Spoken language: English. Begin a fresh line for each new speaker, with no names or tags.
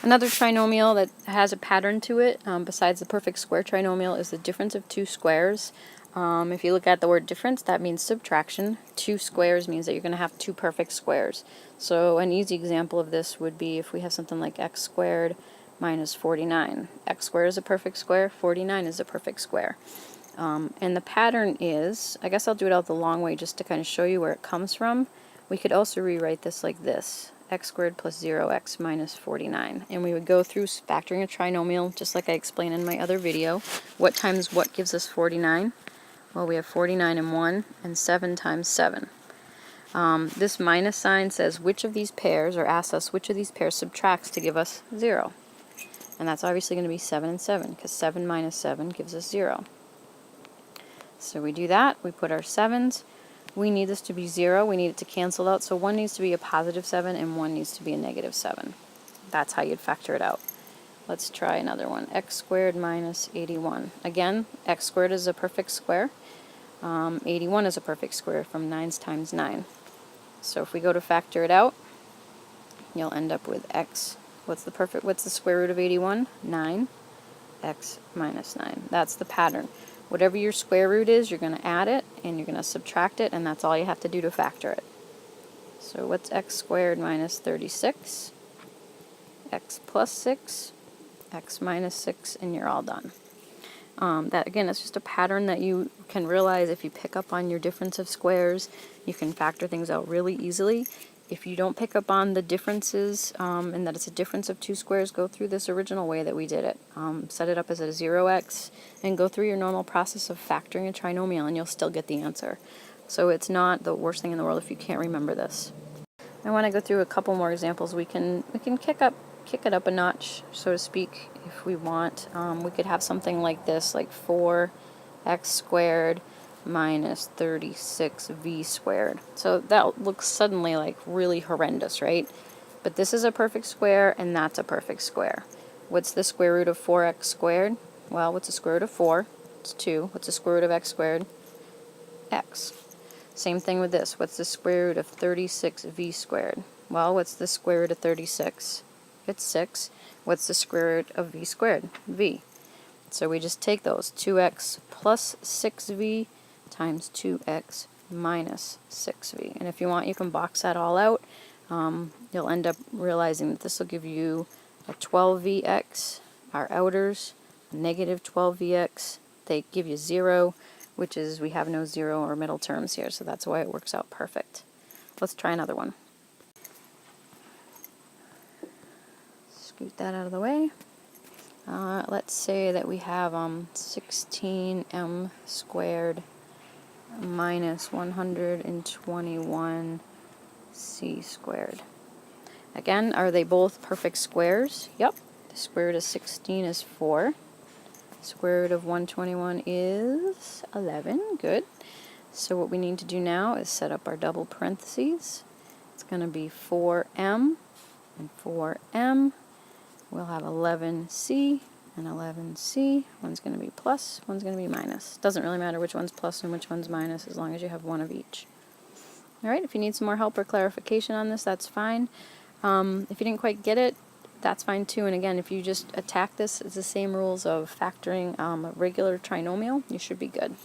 Another trinomial that has a pattern to it, besides the perfect square trinomial, is the difference of two squares. If you look at the word difference, that means subtraction. Two squares means that you're going to have two perfect squares. So an easy example of this would be if we have something like x squared minus 49. X squared is a perfect square, 49 is a perfect square. And the pattern is, I guess I'll do it out the long way just to kind of show you where it comes from. We could also rewrite this like this: x squared plus 0x minus 49. And we would go through factoring a trinomial, just like I explained in my other video. What times what gives us 49? Well, we have 49 and 1, and 7 times 7. This minus sign says which of these pairs, or asks us which of these pairs subtracts to give us 0. And that's obviously going to be 7 and 7, because 7 minus 7 gives us 0. So we do that, we put our 7s. We need this to be 0, we need it to cancel out, so one needs to be a positive 7 and one needs to be a negative 7. That's how you'd factor it out. Let's try another one. X squared minus 81. Again, x squared is a perfect square. 81 is a perfect square from 9's times 9. So if we go to factor it out, you'll end up with x. What's the square root of 81? 9. X minus 9. That's the pattern. Whatever your square root is, you're going to add it and you're going to subtract it, and that's all you have to do to factor it. So what's x squared minus 36? X plus 6, x minus 6, and you're all done. That again, it's just a pattern that you can realize if you pick up on your difference of squares. You can factor things out really easily. If you don't pick up on the differences and that it's a difference of two squares, go through this original way that we did it. Set it up as a 0x and go through your normal process of factoring a trinomial and you'll still get the answer. So it's not the worst thing in the world if you can't remember this. I want to go through a couple more examples. We can kick it up a notch, so to speak, if we want. We could have something like this, like 4x squared minus 36v squared. So that looks suddenly like really horrendous, right? But this is a perfect square and that's a perfect square. What's the square root of 4x squared? Well, what's the square root of 4? It's 2. What's the square root of x squared? X. Same thing with this. What's the square root of 36v squared? Well, what's the square root of 36? It's 6. What's the square root of v squared? V. So we just take those. 2x plus 6v times 2x minus 6v. And if you want, you can box that all out. You'll end up realizing that this will give you a 12vx, our outers, negative 12vx. They give you 0, which is we have no 0 or middle terms here, so that's why it works out perfect. Let's try another one. Scoot that out of the way. Let's say that we have 16m squared minus 121c squared. Again, are they both perfect squares? Yep. The square root of 16 is 4. Square root of 121 is 11. Good. So what we need to do now is set up our double parentheses. It's going to be 4m and 4m. We'll have 11c and 11c. One's going to be plus, one's going to be minus. Doesn't really matter which one's plus and which one's minus as long as you have one of each. Alright, if you need some more help or clarification on this, that's fine. If you didn't quite get it, that's fine too. And again, if you just attack this as the same rules of factoring a regular trinomial, you should be good.